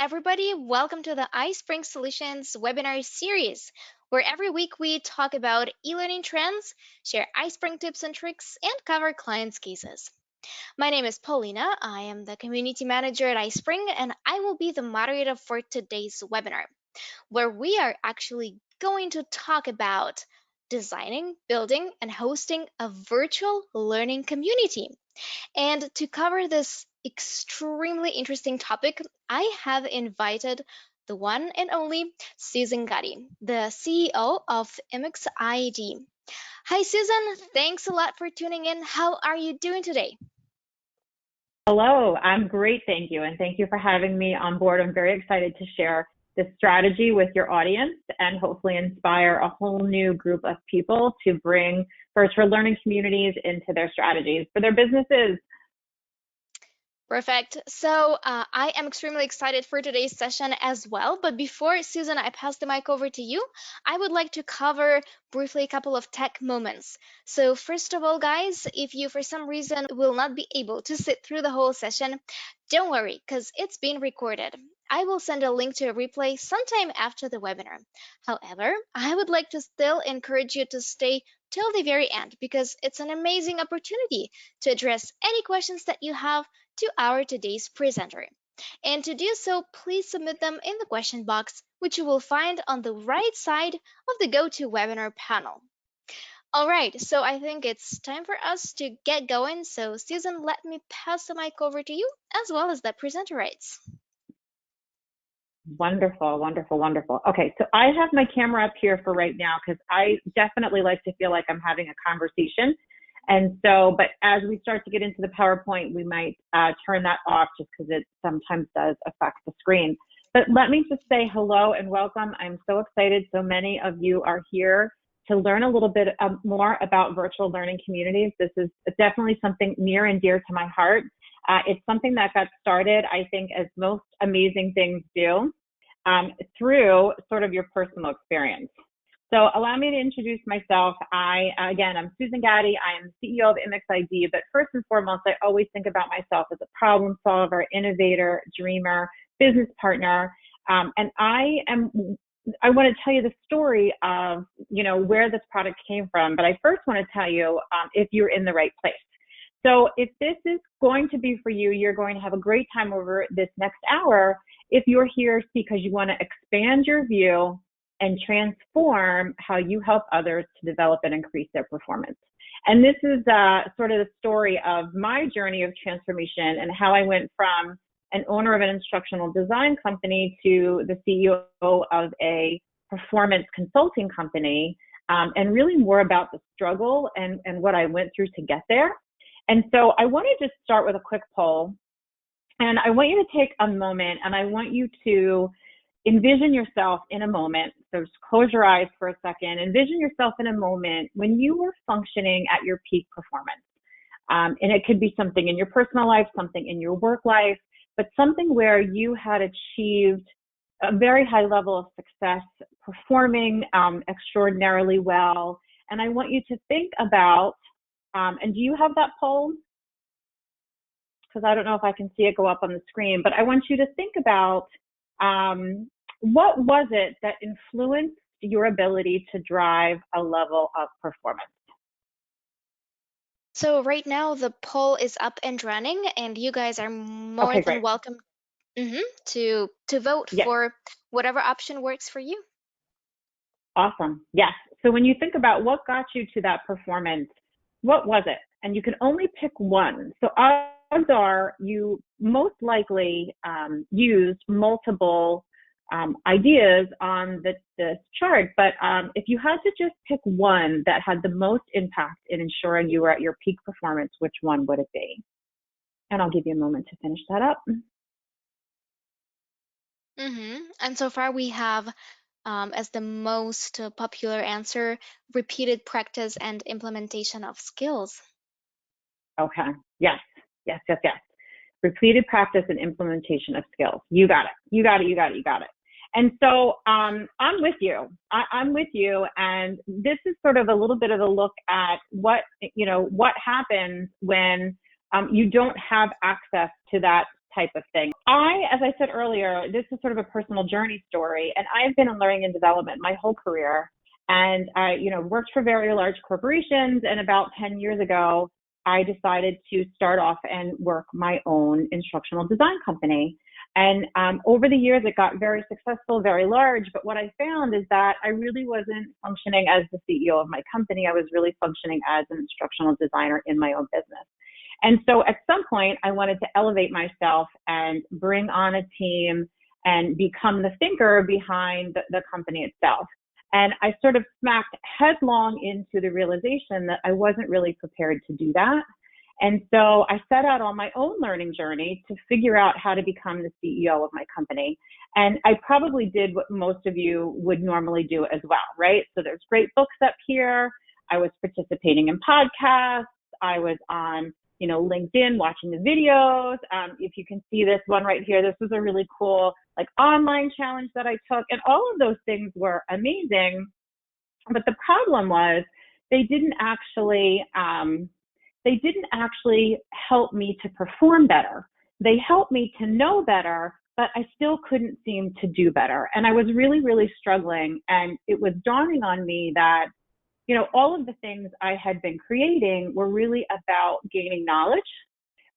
everybody. Welcome to the iSpring Solutions webinar series, where every week we talk about e-learning trends, share iSpring tips and tricks, and cover clients' cases. My name is Paulina. I am the community manager at iSpring, and I will be the moderator for today's webinar, where we are actually going to talk about designing, building, and hosting a virtual learning community. And to cover this extremely interesting topic, I have invited the one and only Susan Gotti, the CEO of MXID. Hi, Susan. Thanks a lot for tuning in. How are you doing today? Hello, I'm great, thank you. And thank you for having me on board. I'm very excited to share this strategy with your audience and hopefully inspire a whole new group of people to bring virtual learning communities into their strategies for their businesses. Perfect. So I am extremely excited for today's session as well. But before, Susan, I pass the mic over to you, I would like to cover briefly a couple of tech moments. So first of all, guys, if you for some reason will not be able to sit through the whole session, don't worry, because it's being recorded. I will send a link to a replay sometime after the webinar. However, I would like to still encourage you to stay till the very end because it's an amazing opportunity to address any questions that you have to our today's presenter. And to do so, please submit them in the question box, which you will find on the right side of the GoToWebinar panel. All right, so I think it's time for us to get going. So Susan, let me pass the mic over to you as well as the presenter rights. Wonderful, wonderful, wonderful. Okay, so I have my camera up here for right now because I definitely like to feel like I'm having a conversation. And so, but as we start to get into the PowerPoint, we might turn that off just because it sometimes does affect the screen. But let me just say hello and welcome. I'm so excited. So many of you are here to learn a little bit more about virtual learning communities. This is definitely something near and dear to my heart. It's something that got started, I think, as most amazing things do, through sort of your personal experience. So allow me to introduce myself. Again, I'm Susan Gotti. I am CEO of MXID, but first and foremost, I always think about myself as a problem solver, innovator, dreamer, business partner. And I want to tell you the story of, where this product came from, but I first want to tell you if you're in the right place. So if this is going to be for you, you're going to have a great time over this next hour if you're here because you want to expand your view and transform how you help others to develop and increase their performance. And this is sort of the story of my journey of transformation and how I went from an owner of an instructional design company to the CEO of a performance consulting company, and really more about the struggle and what I went through to get there. And so I want to just start with a quick poll. And I want you to take a moment and I want you to envision yourself in a moment. So just close your eyes for a second. Envision yourself in a moment when you were functioning at your peak performance. And it could be something in your personal life, something in your work life, but something where you had achieved a very high level of success, performing extraordinarily well. And I want you to think about, and do you have that poll? Because I don't know if I can see it go up on the screen, but I want you to think about what was it that influenced your ability to drive a level of performance? So right now the poll is up and running, and you guys are more than welcome to vote for whatever option works for you. Awesome. Yes. So when you think about what got you to that performance, what was it? And you can only pick one. So odds are you most likely used multiple ideas on this chart, but if you had to just pick one that had the most impact in ensuring you were at your peak performance, which one would it be? And I'll give you a moment to finish that up. And so far we have as the most popular answer, repeated practice and implementation of skills. Okay. Yes. Yes. Yes. Yes. Repeated practice and implementation of skills. You got it. You got it. You got it. You got it. And so I'm with you. I'm with you. And this is sort of a little bit of a look at what happens when you don't have access to that type of thing. As I said earlier, this is sort of a personal journey story, and I've been in learning and development my whole career. And I, worked for very large corporations. And about 10 years ago, I decided to start off and work my own instructional design company. And over the years, it got very successful, very large. But what I found is that I really wasn't functioning as the CEO of my company. I was really functioning as an instructional designer in my own business. And so at some point, I wanted to elevate myself and bring on a team and become the thinker behind the company itself. And I sort of smacked headlong into the realization that I wasn't really prepared to do that. And so I set out on my own learning journey to figure out how to become the CEO of my company. And I probably did what most of you would normally do as well, right? So there's great books up here. I was participating in podcasts. I was on, LinkedIn watching the videos. If you can see this one right here, this was a really cool online challenge that I took. And all of those things were amazing. But the problem was they didn't actually help me to perform better. They helped me to know better, but I still couldn't seem to do better. And I was really, really struggling. And it was dawning on me that, all of the things I had been creating were really about gaining knowledge,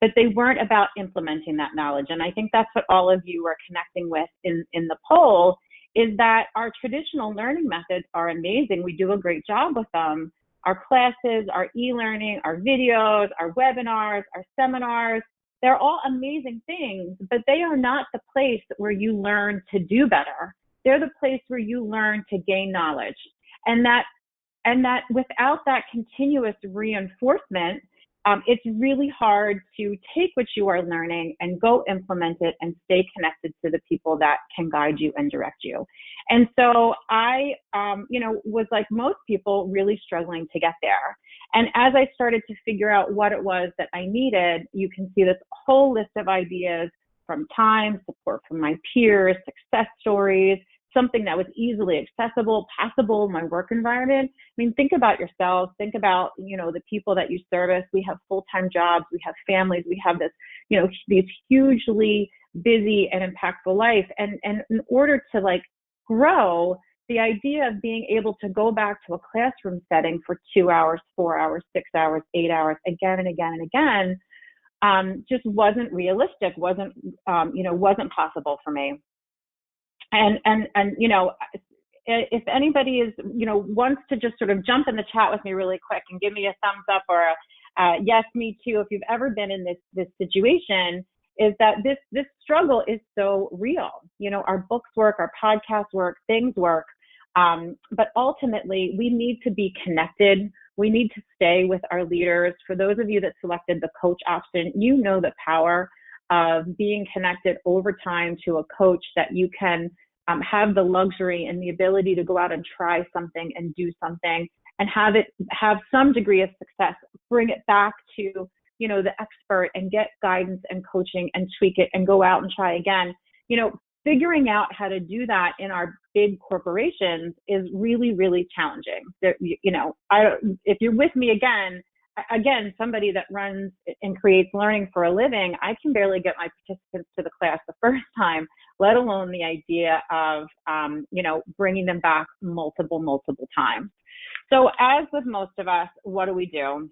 but they weren't about implementing that knowledge. And I think that's what all of you are connecting with in the poll, is that our traditional learning methods are amazing. We do a great job with them. Our classes, our e-learning, our videos, our webinars, our seminars, they're all amazing things, but they are not the place where you learn to do better. They're the place where you learn to gain knowledge. And that without that continuous reinforcement, it's really hard to take what you are learning and go implement it and stay connected to the people that can guide you and direct you. And so I, was like most people, really struggling to get there. And as I started to figure out what it was that I needed, you can see this whole list of ideas from time, support from my peers, success stories, something that was easily accessible, passable in my work environment. I mean, think about yourselves. Think about, the people that you service. We have full-time jobs. We have families. We have this, these hugely busy and impactful life. And in order to grow, the idea of being able to go back to a classroom setting for 2 hours, 4 hours, 6 hours, 8 hours, again and again and again, just wasn't realistic, wasn't possible for me. And if anybody is, wants to just sort of jump in the chat with me really quick and give me a thumbs up or a yes, me too, if you've ever been in this situation, is that this struggle is so real. Our books work, our podcasts work, things work. But ultimately, we need to be connected. We need to stay with our leaders. For those of you that selected the coach option, you know the power of being connected over time to a coach that you can have the luxury and the ability to go out and try something and do something and have some degree of success, bring it back to, the expert and get guidance and coaching and tweak it and go out and try again. Figuring out how to do that in our big corporations is really, really challenging. If you're with me again, somebody that runs and creates learning for a living, I can barely get my participants to the class the first time, let alone the idea of, bringing them back multiple times. So as with most of us, what do?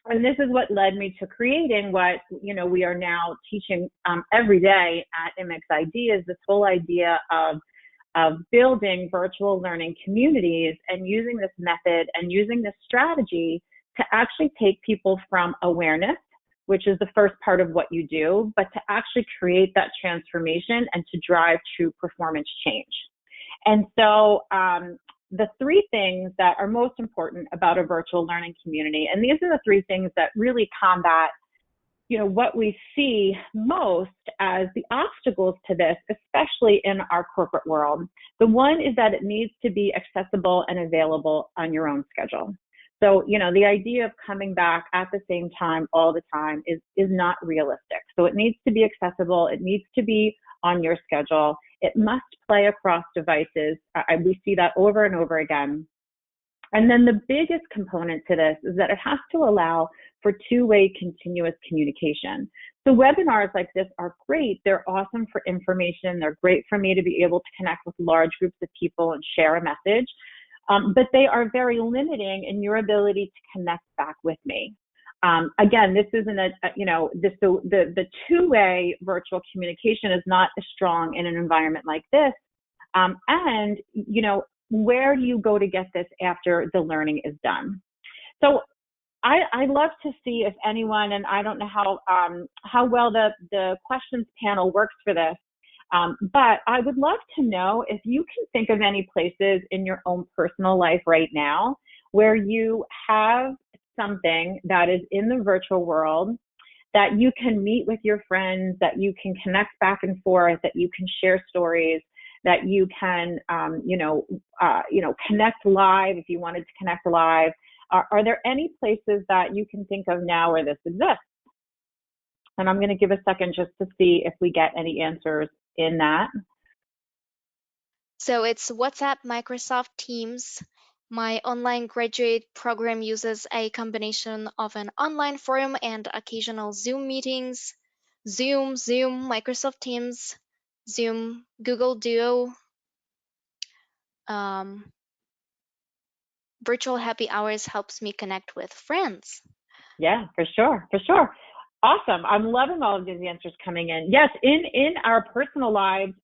And this is what led me to creating what, we are now teaching every day at MX Ideas, this whole idea of building virtual learning communities and using this method and using this strategy to actually take people from awareness, which is the first part of what you do, but to actually create that transformation and to drive true performance change. And so the three things that are most important about a virtual learning community, and these are the three things that really combat, what we see most as the obstacles to this, especially in our corporate world. The one is that it needs to be accessible and available on your own schedule. So, the idea of coming back at the same time all the time is not realistic. So it needs to be accessible. It needs to be on your schedule. It must play across devices. We see that over and over again. And then the biggest component to this is that it has to allow for two-way continuous communication. So webinars like this are great. They're awesome for information. They're great for me to be able to connect with large groups of people and share a message. But they are very limiting in your ability to connect back with me. Again, this isn't the two-way virtual communication is not as strong in an environment like this. And, where do you go to get this after the learning is done? So I love to see if anyone, and I don't know how well the questions panel works for this, but I would love to know if you can think of any places in your own personal life right now where you have something that is in the virtual world that you can meet with your friends, that you can connect back and forth, that you can share stories, that you can, connect live if you wanted to connect live. Are there any places that you can think of now where this exists? And I'm going to give a second just to see if we get any answers in that. So it's WhatsApp, Microsoft Teams. My online graduate program uses a combination of an online forum and occasional Zoom meetings. Zoom, Microsoft Teams, Zoom, Google Duo, um, virtual happy hours helps me connect with friends. Yeah, for sure, for sure. Awesome. I'm loving all of these answers coming in. Yes, in our personal lives,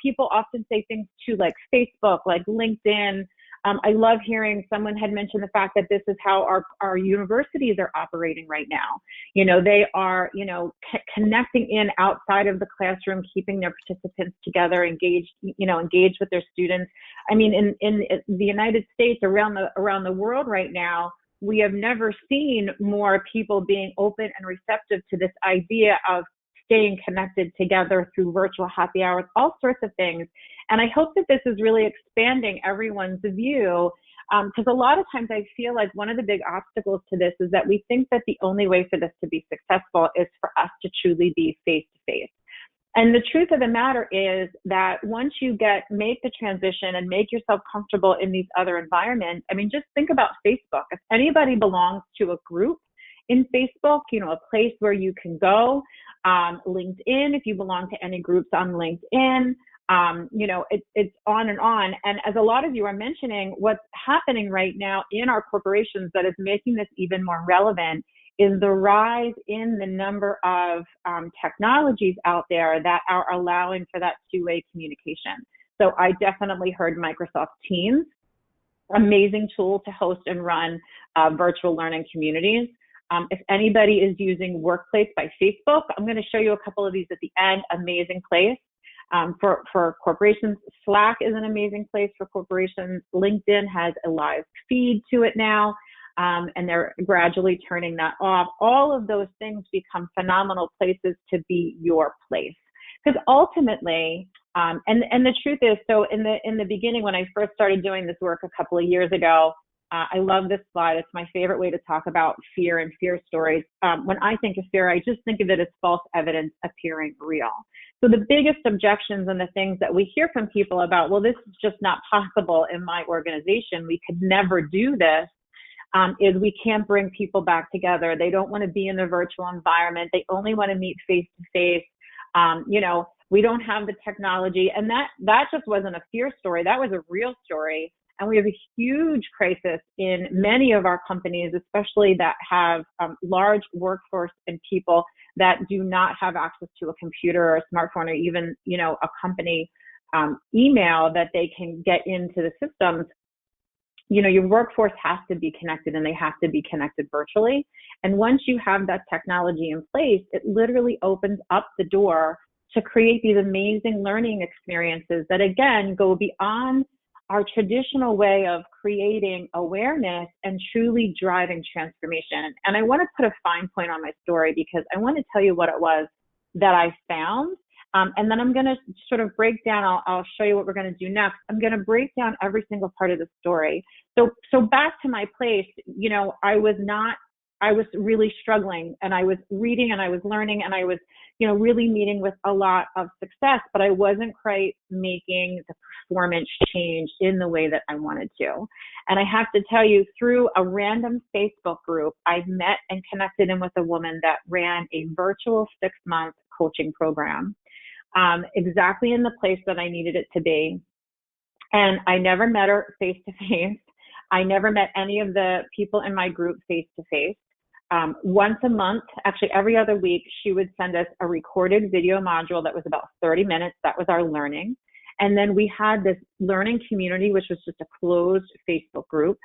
people often say things too, like Facebook, like LinkedIn. I love hearing someone had mentioned the fact that this is how our universities are operating right now. They are, connecting in outside of the classroom, keeping their participants together, engaged with their students. I mean, in the United States, around the world right now, we have never seen more people being open and receptive to this idea of staying connected together through virtual happy hours, all sorts of things. And I hope that this is really expanding everyone's view, because a lot of times I feel like one of the big obstacles to this is that we think that the only way for this to be successful is for us to truly be face to face. And the truth of the matter is that once you make the transition and make yourself comfortable in these other environments, I mean, just think about Facebook. If anybody belongs to a group in Facebook, a place where you can go, LinkedIn, if you belong to any groups on LinkedIn, it's on and on. And as a lot of you are mentioning, what's happening right now in our corporations that is making this even more relevant is the rise in the number of technologies out there that are allowing for that two-way communication. So I definitely heard Microsoft Teams, amazing tool to host and run virtual learning communities. If anybody is using Workplace by Facebook, I'm going to show you a couple of these at the end. Amazing place for corporations. Slack is an amazing place for corporations. LinkedIn has a live feed to it now. And they're gradually turning that off. All of those things become phenomenal places to be your place. Because ultimately, and the truth is, so in the beginning, when I first started doing this work a couple of years ago, I love this slide. It's my favorite way to talk about fear and fear stories. When I think of fear, I just think of it as false evidence appearing real. So the biggest objections and the things that we hear from people about, well, this is just not possible in my organization, we could never do this, is we can't bring people back together. They don't want to be in the virtual environment. They only want to meet face to face. We don't have the technology. And that just wasn't a fear story. That was a real story. And we have a huge crisis in many of our companies, especially that have large workforce and people that do not have access to a computer or a smartphone or even, a company email that they can get into the systems. Your workforce has to be connected and they have to be connected virtually. And once you have that technology in place, it literally opens up the door to create these amazing learning experiences that, again, go beyond our traditional way of creating awareness and truly driving transformation. And I want to put a fine point on my story because I want to tell you what it was that I found. And then I'm going to sort of break down, I'll show you what we're going to do next. I'm going to break down every single part of the story. So back to my place, I was really struggling, and I was reading and I was learning and I was, really meeting with a lot of success, but I wasn't quite making the performance change in the way that I wanted to. And I have to tell you, through a random Facebook group, I met and connected in with a woman that ran a virtual 6-month coaching program, exactly in the place that I needed it to be. And I never met her face to face. I never met any of the people in my group face to face. Once a month, actually every other week, she would send us a recorded video module that was about 30 minutes. That was our learning. And then we had this learning community, which was just a closed Facebook group.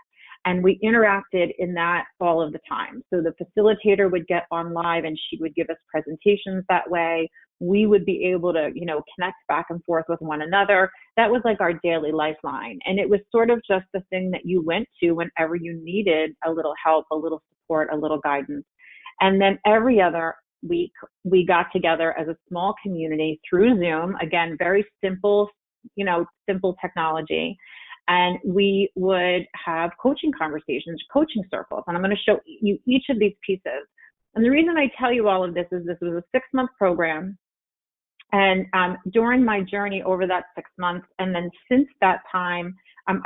And we interacted in that all of the time. So the facilitator would get on live and she would give us presentations that way. We would be able to, connect back and forth with one another. That was like our daily lifeline. And it was sort of just the thing that you went to whenever you needed a little help, a little support, a little guidance. And then every other week, we got together as a small community through Zoom. Again, very simple, simple technology. And we would have coaching conversations, coaching circles. And I'm going to show you each of these pieces. And the reason I tell you all of this is this was a 6-month program. And during my journey over that 6 months, and then since that time,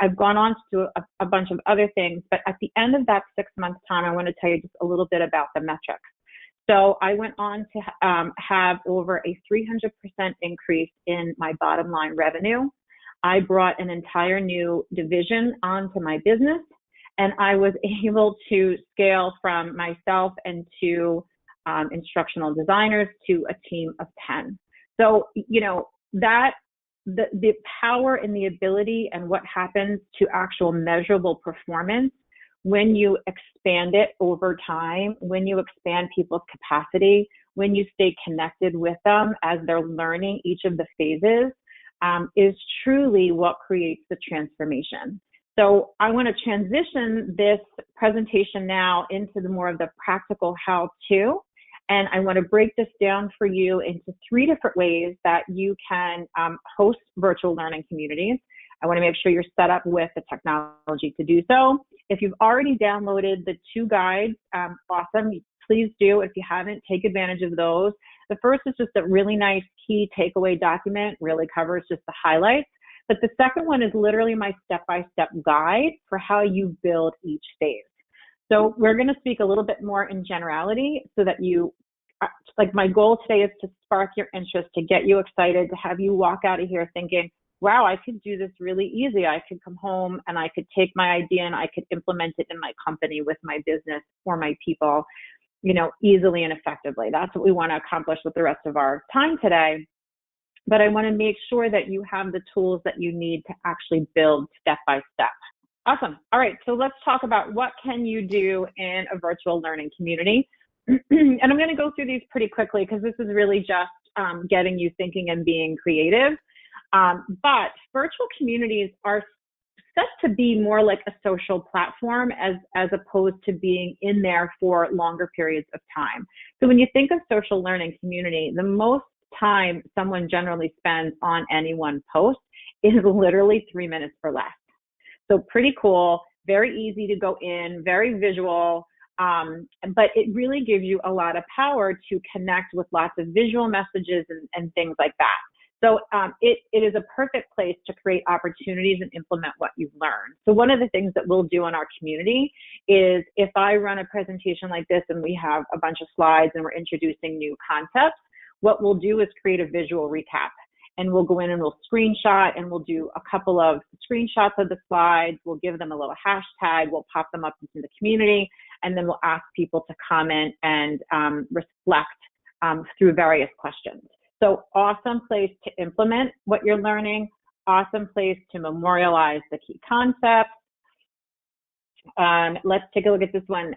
I've gone on to do a bunch of other things. But at the end of that 6-month time, I want to tell you just a little bit about the metrics. So I went on to have over a 300% increase in my bottom line revenue. I brought an entire new division onto my business, and I was able to scale from myself and two instructional designers to a team of 10. So, that the power and the ability and what happens to actual measurable performance when you expand it over time, when you expand people's capacity, when you stay connected with them as they're learning each of the phases, is truly what creates the transformation. So I want to transition this presentation now into the more of the practical how-to. And I want to break this down for you into 3 different ways that you can host virtual learning communities. I want to make sure you're set up with the technology to do so. If you've already downloaded the 2 guides, awesome. Please do. If you haven't, take advantage of those. The first is just a really nice key takeaway document, really covers just the highlights. But the second one is literally my step-by-step guide for how you build each phase. So we're going to speak a little bit more in generality so that you, my goal today is to spark your interest, to get you excited, to have you walk out of here thinking, wow, I could do this really easy. I could come home and I could take my idea and I could implement it in my company with my business for my people, easily and effectively. That's what we want to accomplish with the rest of our time today. But I want to make sure that you have the tools that you need to actually build step by step. Awesome. All right. So let's talk about what can you do in a virtual learning community. And I'm going to go through these pretty quickly because this is really just getting you thinking and being creative. But virtual communities are set to be more like a social platform as opposed to being in there for longer periods of time. So when you think of social learning community, the most time someone generally spends on any one post is literally 3 minutes or less. So pretty cool, very easy to go in, very visual, but it really gives you a lot of power to connect with lots of visual messages and things like that. So it is a perfect place to create opportunities and implement what you've learned. So one of the things that we'll do in our community is if I run a presentation like this and we have a bunch of slides and we're introducing new concepts, what we'll do is create a visual recap. And we'll go in and we'll screenshot and we'll do a couple of screenshots of the slides. We'll give them a little hashtag. We'll pop them up into the community. And then we'll ask people to comment and reflect through various questions. So awesome place to implement what you're learning. Awesome place to memorialize the key concepts. Let's take a look at this one.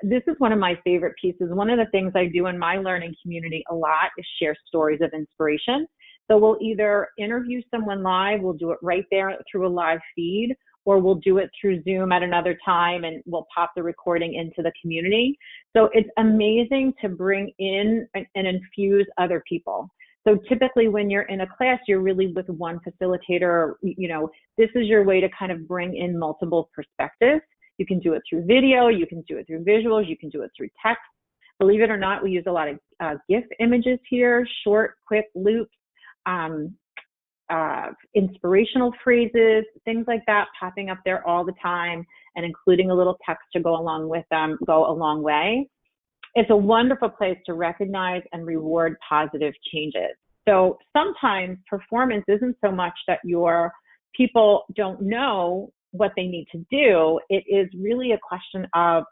This is one of my favorite pieces. One of the things I do in my learning community a lot is share stories of inspiration. So we'll either interview someone live, we'll do it right there through a live feed, or we'll do it through Zoom at another time and we'll pop the recording into the community. So it's amazing to bring in and infuse other people. So typically when you're in a class, you're really with one facilitator. This is your way to kind of bring in multiple perspectives. You can do it through video, you can do it through visuals, you can do it through text. Believe it or not, we use a lot of GIF images here, short, quick loops. inspirational phrases, things like that popping up there all the time, and including a little text to go along with them go a long way. It's a wonderful place to recognize and reward positive changes. So sometimes performance isn't so much that your people don't know what they need to do. It is really a question of,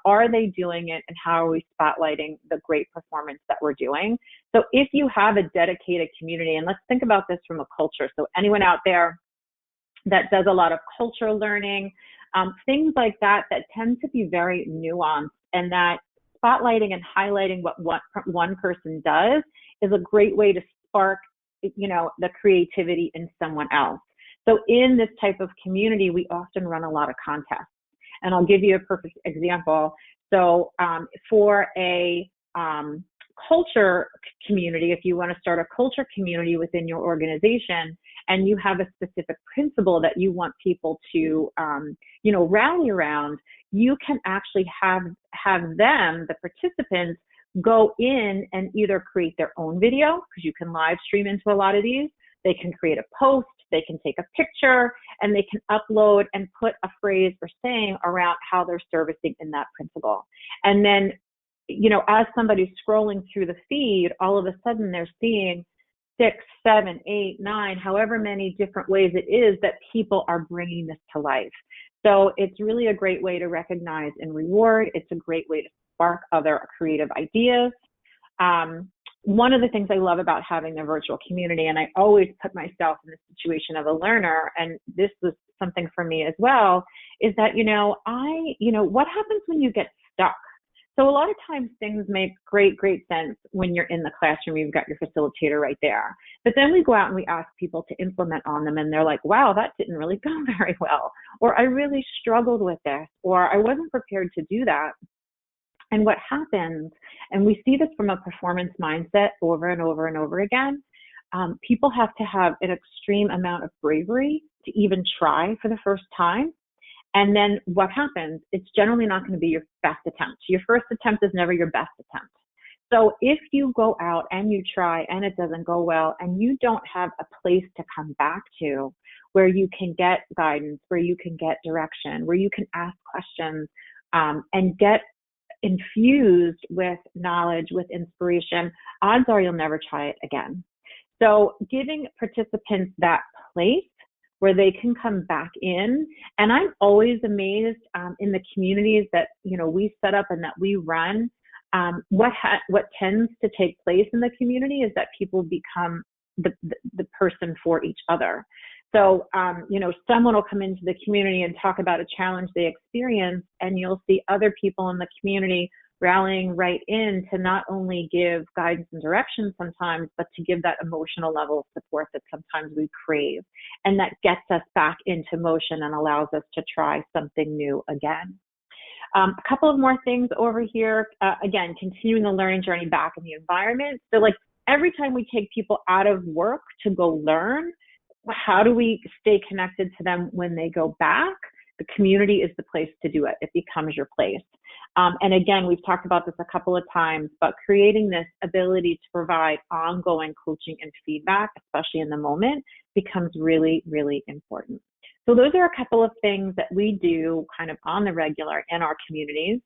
are they doing it, and how are we spotlighting the great performance that we're doing? So if you have a dedicated community, and let's think about this from a culture. So anyone out there that does a lot of cultural learning, things like that tend to be very nuanced, and that spotlighting and highlighting what one person does is a great way to spark, the creativity in someone else. So in this type of community, we often run a lot of contests. And I'll give you a perfect example. So for a culture community, if you want to start a culture community within your organization, and you have a specific principle that you want people to, rally around, you can actually have them, the participants, go in and either create their own video, because you can live stream into a lot of these. They can create a post, they can take a picture, and they can upload and put a phrase or saying around how they're servicing in that principle. And then, as somebody's scrolling through the feed, all of a sudden they're seeing 6, 7, 8, 9, however many different ways it is that people are bringing this to life. So it's really a great way to recognize and reward. It's a great way to spark other creative ideas. One of the things I love about having the virtual community, and I always put myself in the situation of a learner, and this was something for me as well, is that, what happens when you get stuck? So a lot of times things make great sense when you're in the classroom, you've got your facilitator right there. But then we go out and we ask people to implement on them, and they're like, wow, that didn't really go very well. Or I really struggled with this, or I wasn't prepared to do that. And what happens, and we see this from a performance mindset over and over and over again, people have to have an extreme amount of bravery to even try for the first time. And then what happens? It's generally not going to be your best attempt. Your first attempt is never your best attempt. So if you go out and you try and it doesn't go well, and you don't have a place to come back to where you can get guidance, where you can get direction, where you can ask questions, and get infused with knowledge, with inspiration, odds are you'll never try it again. So giving participants that place where they can come back in. And I'm always amazed in the communities that, we set up and that we run. What tends to take place in the community is that people become the person for each other. So, someone will come into the community and talk about a challenge they experience, and you'll see other people in the community rallying right in to not only give guidance and direction sometimes, but to give that emotional level of support that sometimes we crave. And that gets us back into motion and allows us to try something new again. A couple of more things over here. Again, continuing the learning journey back in the environment. So like every time we take people out of work to go learn, how do we stay connected to them when they go back? The community is the place to do it. It becomes your place. And again, we've talked about this a couple of times, but creating this ability to provide ongoing coaching and feedback, especially in the moment, becomes really, really important. So those are a couple of things that we do kind of on the regular in our communities.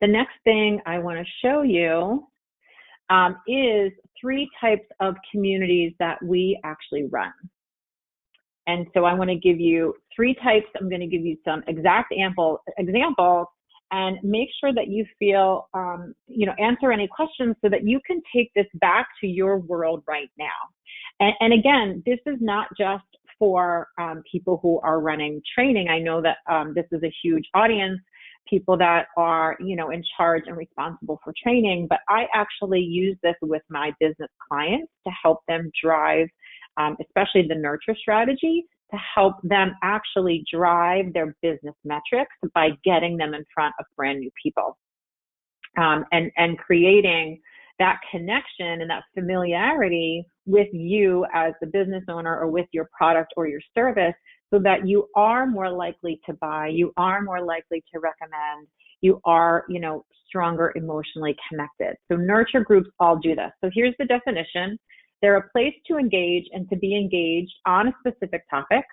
The next thing I want to show you is 3 types of communities that we actually run. And so I want to give you 3 types. I'm going to give you some exact examples and make sure that you feel, answer any questions so that you can take this back to your world right now. And again, this is not just for people who are running training. I know that this is a huge audience, people that are, in charge and responsible for training, but I actually use this with my business clients to help them drive, especially the nurture strategy, to help them actually drive their business metrics by getting them in front of brand new people, and creating that connection and that familiarity with you as the business owner or with your product or your service, so that you are more likely to buy, you are more likely to recommend, you are, stronger emotionally connected. So nurture groups all do this. So here's the definition. They're a place to engage and to be engaged on a specific topic.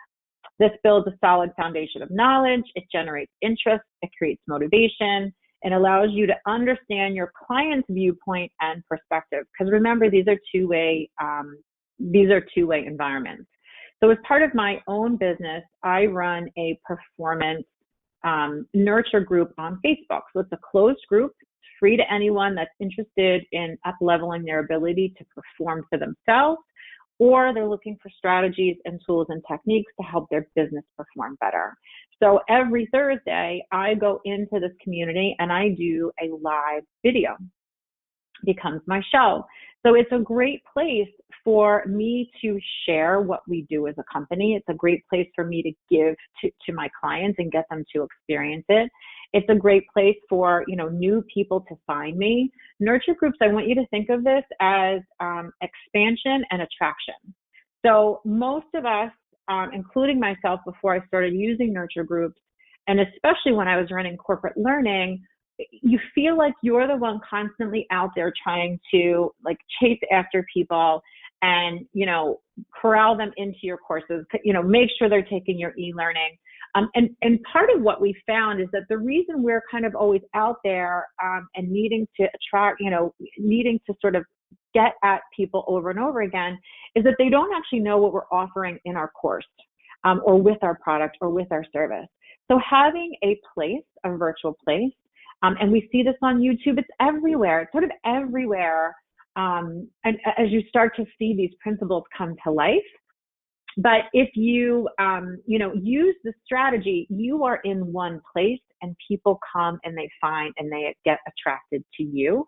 This builds a solid foundation of knowledge. It generates interest. It creates motivation and allows you to understand your client's viewpoint and perspective. Because remember, these are two-way environments. So as part of my own business, I run a performance nurture group on Facebook. So it's a closed group, free to anyone that's interested in up-leveling their ability to perform for themselves, or they're looking for strategies and tools and techniques to help their business perform better. So every Thursday, I go into this community and I do a live video. It becomes my show. So it's a great place for me to share what we do as a company. It's a great place for me to give to my clients and get them to experience it. It's a great place for, new people to find me. Nurture groups, I want you to think of this as expansion and attraction. So most of us, including myself before I started using nurture groups, and especially when I was running corporate learning, you feel like you're the one constantly out there trying to chase after people and, corral them into your courses, make sure they're taking your e-learning. And part of what we found is that the reason we're kind of always out there and needing to attract, needing to sort of get at people over and over again is that they don't actually know what we're offering in our course or with our product or with our service. So having a place, a virtual place, and we see this on YouTube, it's everywhere, it's sort of everywhere. And as you start to see these principles come to life, but if you, use the strategy, you are in one place and people come and they find and they get attracted to you.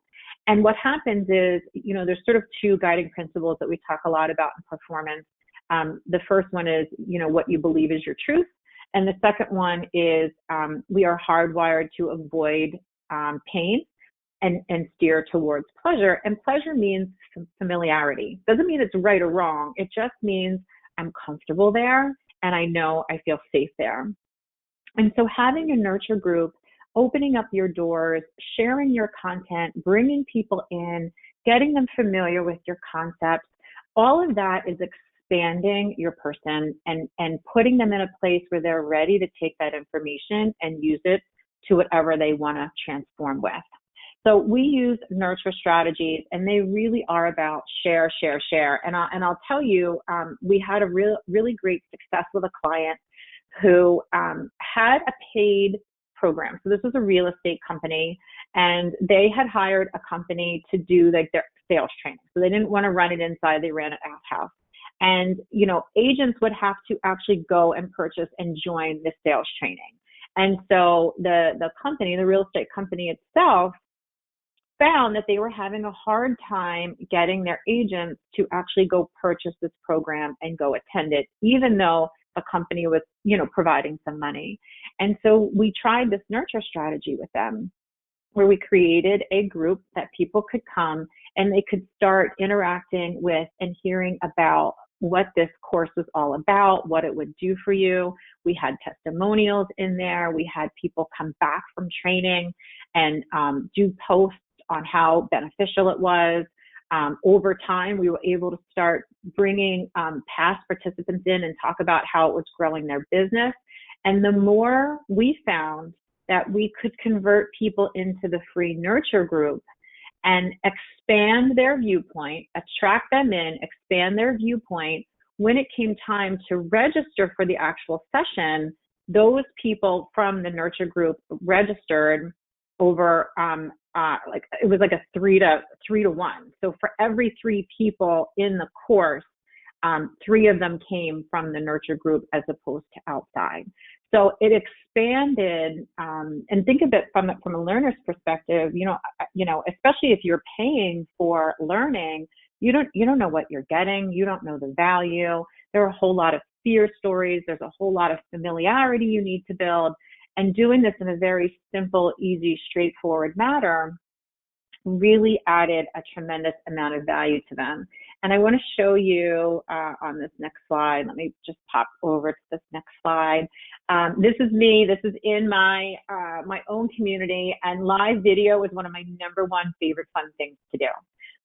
And what happens is, there's sort of two guiding principles that we talk a lot about in performance. The first one is, what you believe is your truth. And the second one is we are hardwired to avoid pain and steer towards pleasure. And pleasure means familiarity. Doesn't mean it's right or wrong. It just means I'm comfortable there and I know I feel safe there. And so having a nurture group, opening up your doors, sharing your content, bringing people in, getting them familiar with your concepts, all of that is expanding your person and putting them in a place where they're ready to take that information and use it to whatever they want to transform with. So we use nurture strategies, and they really are about share, share, share. And I'll tell you, we had a really great success with a client who had a paid program. So this was a real estate company, and they had hired a company to do their sales training. So they didn't want to run it inside; they ran it out-house. And agents would have to actually go and purchase and join the sales training. And so the company, the real estate company itself, found that they were having a hard time getting their agents to actually go purchase this program and go attend it, even though the company was, providing some money. And so we tried this nurture strategy with them, where we created a group that people could come and they could start interacting with and hearing about what this course was all about, what it would do for you. We had testimonials in there. We had people come back from training and do posts on how beneficial it was. Over time, we were able to start bringing past participants in and talk about how it was growing their business. And the more we found that we could convert people into the free nurture group and expand their viewpoint, attract them in, expand their viewpoint, when it came time to register for the actual session, those people from the nurture group registered over it was like a 3-to-1. So for every 3 people in the course, 3 of them came from the nurture group as opposed to outside. So it expanded, and think of it from a learner's perspective. Especially if you're paying for learning, you don't know what you're getting. You don't know the value. There are a whole lot of fear stories. There's a whole lot of familiarity you need to build. And doing this in a very simple, easy, straightforward manner really added a tremendous amount of value to them. And I want to show you on this next slide. Let me just pop over to this next slide. This is me. This is in my own community, and live video is one of my #1 favorite fun things to do,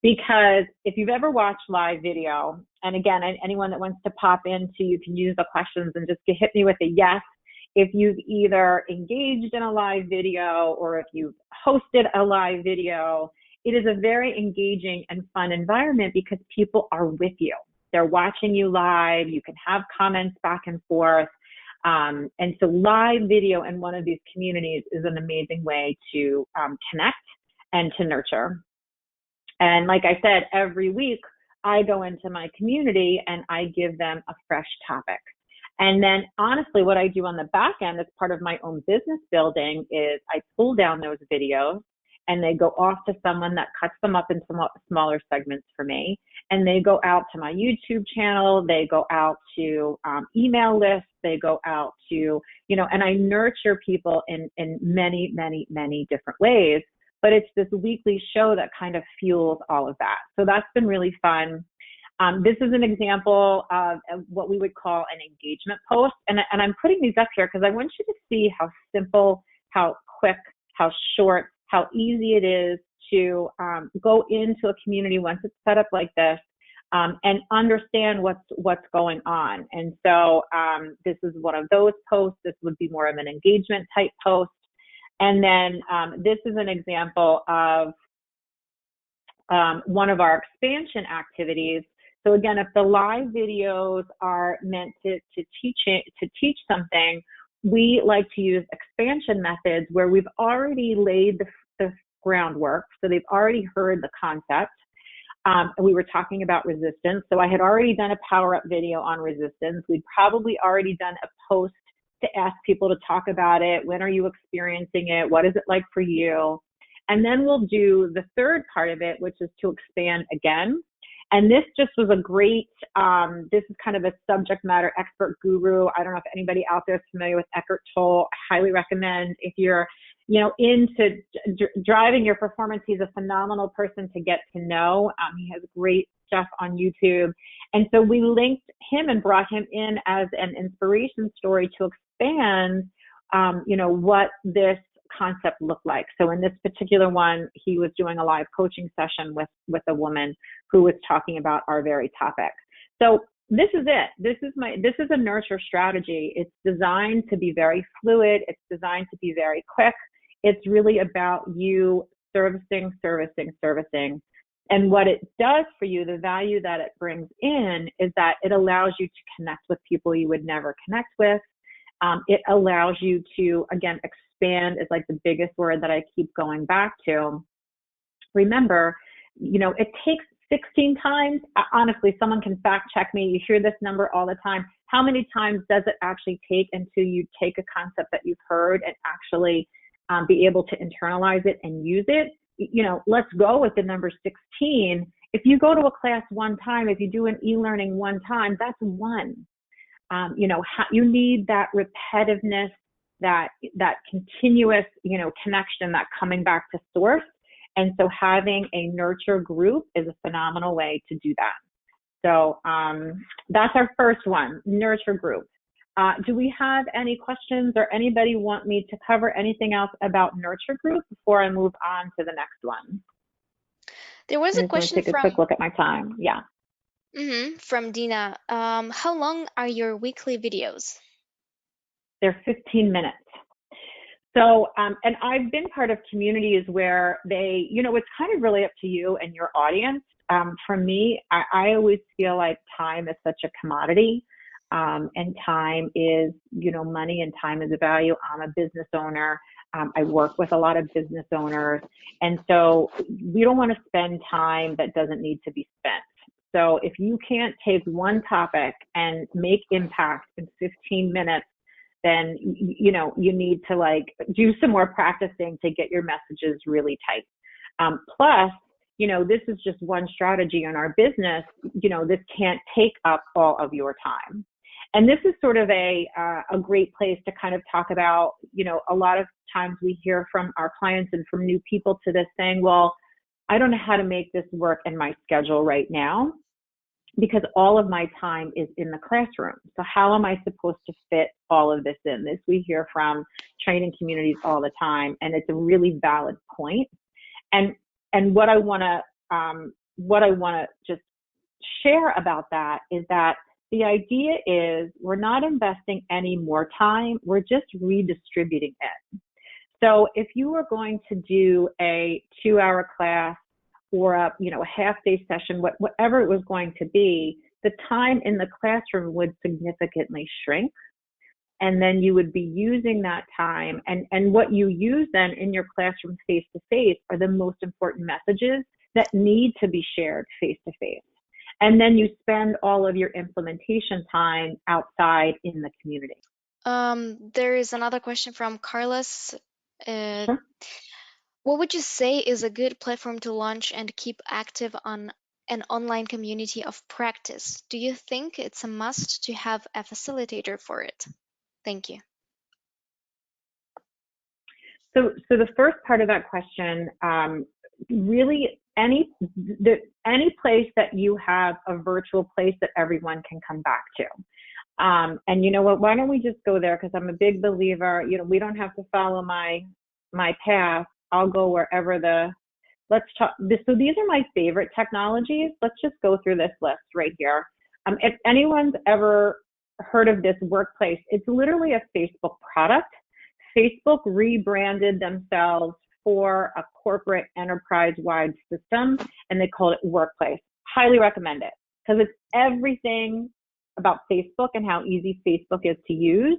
because if you've ever watched live video, and again, anyone that wants to pop into, you can use the questions and just hit me with a yes if you've either engaged in a live video or if you've hosted a live video. It is a very engaging and fun environment because people are with you. They're watching you live. You can have comments back and forth. And so live video in one of these communities is an amazing way to connect and to nurture. And like I said, every week I go into my community and I give them a fresh topic. And then honestly, what I do on the back end as part of my own business building is I pull down those videos and they go off to someone that cuts them up into smaller segments for me. And they go out to my YouTube channel, they go out to email lists, they go out to, and I nurture people in many, many, many different ways. But it's this weekly show that kind of fuels all of that. So that's been really fun. This is an example of what we would call an engagement post. And I'm putting these up here because I want you to see how simple, how quick, how short, how easy it is to go into a community once it's set up like this and understand what's going on. And so this is one of those posts. This would be more of an engagement type post. And then this is an example of one of our expansion activities. So again, if the live videos are meant to teach something, we like to use expansion methods where we've already laid the groundwork. So they've already heard the concept. We were talking about resistance. So I had already done a power-up video on resistance. We'd probably already done a post to ask people to talk about it. When are you experiencing it? What is it like for you? And then we'll do the third part of it, which is to expand again. And this just was a great, this is kind of a subject matter expert guru. I don't know if anybody out there is familiar with Eckhart Tolle. I highly recommend if you're, into driving your performance. He's a phenomenal person to get to know. He has great stuff on YouTube. And so we linked him and brought him in as an inspiration story to expand, what this concept looked like. So in this particular one, he was doing a live coaching session with a woman who was talking about our very topic. So this is it. This is a nurture strategy. It's designed to be very fluid. It's designed to be very quick. It's really about you servicing. And what it does for you, the value that it brings in is that it allows you to connect with people you would never connect with. It allows you to, again, expand is like the biggest word that I keep going back to. Remember, it takes 16 times. Honestly, someone can fact check me. You hear this number all the time. How many times does it actually take until you take a concept that you've heard and actually be able to internalize it and use it? Let's go with the number 16. If you go to a class one time, if you do an e-learning one time, that's one. You need that repetitiveness, that continuous, connection, that coming back to source. And so having a nurture group is a phenomenal way to do that. So that's our first one, nurture group. Do we have any questions or anybody want me to cover anything else about nurture group before I move on to the next one? There was I'm a just going to question take a quick look at my time. Yeah. from Dina. How long are your weekly videos? They're 15 minutes. So, and I've been part of communities where they, it's kind of really up to you and your audience. For me, I always feel like time is such a commodity. And time is, money, and time is a value. I'm a business owner. I work with a lot of business owners. And so we don't want to spend time that doesn't need to be spent. So if you can't take one topic and make impact in 15 minutes, then, you need to do some more practicing to get your messages really tight. Plus, this is just one strategy in our business. This can't take up all of your time. And this is sort of a great place to kind of talk about, a lot of times we hear from our clients and from new people to this saying, well, I don't know how to make this work in my schedule right now because all of my time is in the classroom. So how am I supposed to fit all of this in? This we hear from training communities all the time, and it's a really valid point. And what I want to what I want to just share about that is that the idea is we're not investing any more time, we're just redistributing it. So if you were going to do a 2-hour class or a half-day session, whatever it was going to be, the time in the classroom would significantly shrink. And then you would be using that time. And what you use then in your classroom face-to-face are the most important messages that need to be shared face-to-face. And then you spend all of your implementation time outside in the community. There is another question from Carlos. Uh, Sure. what would you say is a good platform to launch and keep active on an online community of practice? Do you think it's a must to have a facilitator for it? Thank you. So the first part of that question, really any place that you have a virtual place that everyone can come back to. And you know what, why don't we just go there? Because I'm a big believer, we don't have to follow my path. I'll go wherever let's talk. So these are my favorite technologies. Let's just go through this list right here. If anyone's ever heard of this Workplace, it's literally a Facebook product. Facebook rebranded themselves for a corporate enterprise-wide system, and they called it Workplace. Highly recommend it because it's everything about Facebook and how easy Facebook is to use,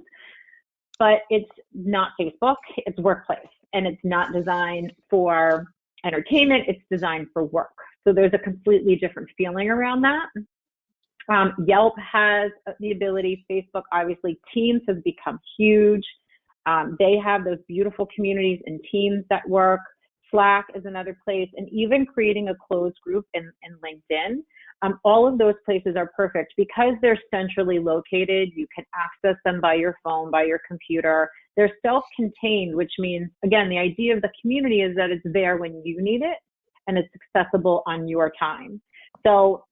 but it's not Facebook, it's Workplace, and it's not designed for entertainment, it's designed for work. So there's a completely different feeling around that. Yelp has the ability, Facebook, obviously, Teams has become huge. They have those beautiful communities and teams that work. Slack is another place, and even creating a closed group in LinkedIn. All of those places are perfect because they're centrally located. You can access them by your phone, by your computer. They're self-contained, which means, again, the idea of the community is that it's there when you need it and it's accessible on your time. So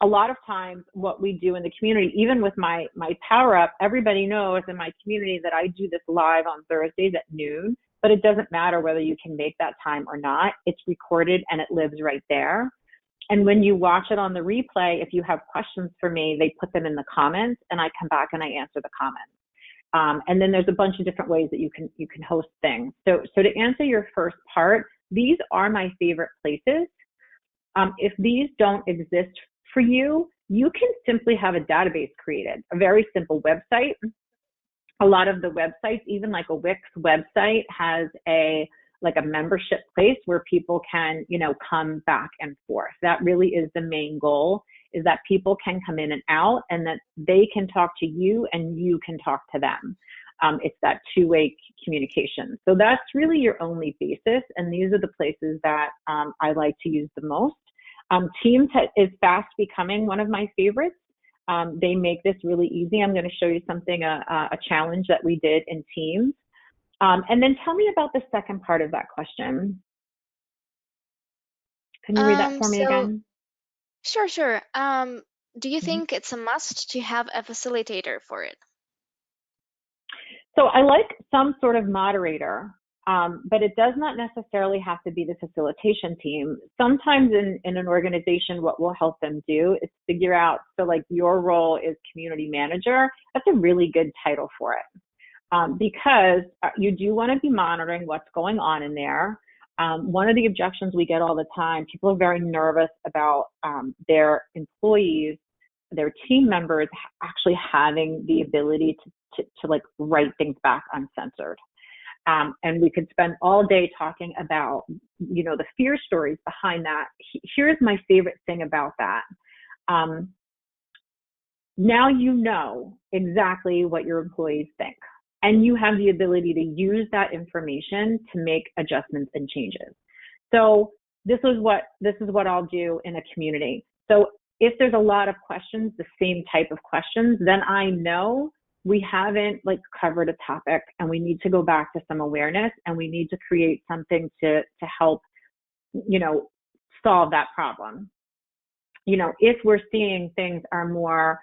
a lot of times what we do in the community, even with my Power Up, everybody knows in my community that I do this live on Thursdays at noon, but it doesn't matter whether you can make that time or not. It's recorded and it lives right there. And when you watch it on the replay, if you have questions for me, they put them in the comments and I come back and I answer the comments. And then there's a bunch of different ways that you can host things. So to answer your first part, these are my favorite places. If these don't exist for you, you can simply have a database created, a very simple website. A lot of the websites, even like a Wix website, has a membership place where people can, come back and forth. That really is the main goal, is that people can come in and out and that they can talk to you and you can talk to them. It's that two-way communication. So that's really your only basis. And these are the places that I like to use the most. Teams is fast becoming one of my favorites. They make this really easy. I'm going to show you something, a challenge that we did in Teams. And then tell me about the second part of that question. Can you read that for me So again? sure. Do you Mhm. think it's a must to have a facilitator for it? So I like some sort of moderator, but it does not necessarily have to be the facilitation team. Sometimes in an organization, what will help them do is figure out, so like your role is community manager, that's a really good title for it. Because you do want to be monitoring what's going on in there. One of the objections we get all the time, people are very nervous about their employees, their team members actually having the ability to like write things back uncensored. And we could spend all day talking about, the fear stories behind that. Here's my favorite thing about that. Now you know exactly what your employees think, and you have the ability to use that information to make adjustments and changes. So this is what I'll do in a community. So if there's a lot of questions, the same type of questions, then I know we haven't covered a topic and we need to go back to some awareness and we need to create something to help, solve that problem. If we're seeing things are more,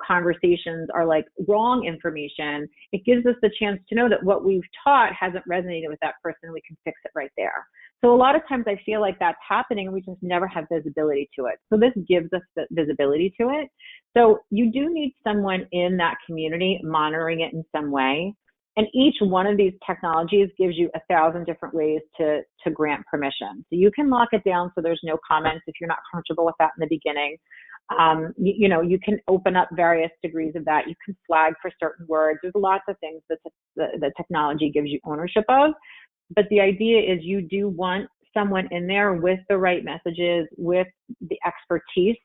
conversations are like wrong information, it gives us the chance to know that what we've taught hasn't resonated with that person. We can fix it right there. So a lot of times I feel like that's happening and we just never have visibility to it. So this gives us the visibility to it. So you do need someone in that community monitoring it in some way. And each one of these technologies gives you 1,000 different ways to grant permission. So you can lock it down so there's no comments if you're not comfortable with that in the beginning. You can open up various degrees of that. You can flag for certain words. There's lots of things that the technology gives you ownership of. But the idea is you do want someone in there with the right messages, with the expertise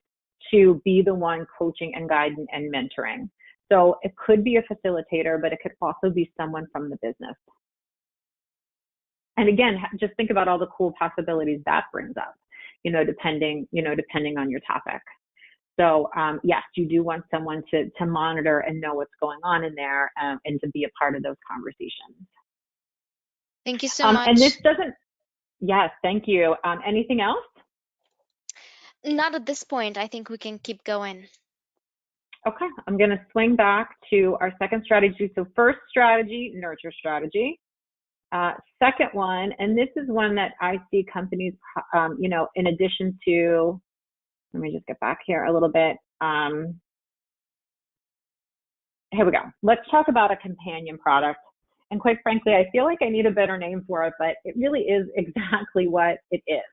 to be the one coaching and guiding and mentoring. So it could be a facilitator, but it could also be someone from the business. And again, just think about all the cool possibilities that brings up, depending on your topic. So yes, you do want someone to monitor and know what's going on in there, and to be a part of those conversations. Thank you so And this much. doesn't, yes, thank you. Anything else? Not at this point. I think we can keep going. Okay, I'm going to swing back to our second strategy. So first strategy, nurture strategy. Second one, and this is one that I see companies, in addition to, let me just get back here a little bit. Here we go. Let's talk about a companion product. And quite frankly, I feel like I need a better name for it, but it really is exactly what it is.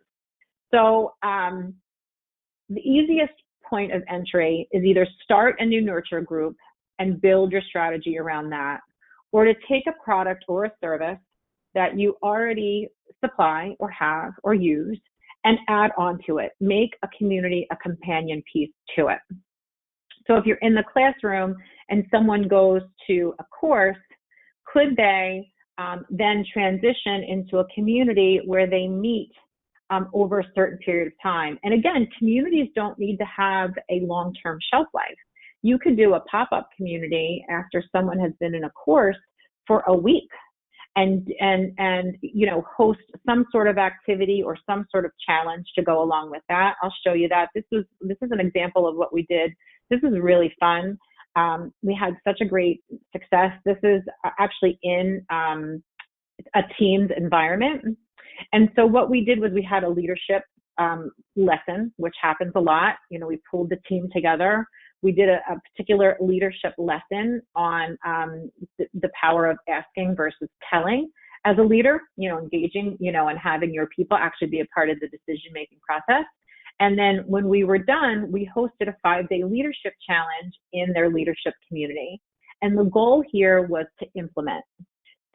So the easiest point of entry is either start a new nurture group and build your strategy around that, or to take a product or a service that you already supply or have or use and add on to it. Make a community a companion piece to it. So if you're in the classroom and someone goes to a course, could they then transition into a community where they meet over a certain period of time? And again, communities don't need to have a long-term shelf life. You could do a pop-up community after someone has been in a course for a week and host some sort of activity or some sort of challenge to go along with that. I'll show you that. This is an example of what we did. This is really fun. We had such a great success. This is actually in a Teams environment. And so what we did was we had a leadership lesson, which happens a lot. We pulled the team together. We did a particular leadership lesson on the power of asking versus telling as a leader, engaging, and having your people actually be a part of the decision-making process. And then when we were done, we hosted a 5-day leadership challenge in their leadership community. And the goal here was to implement.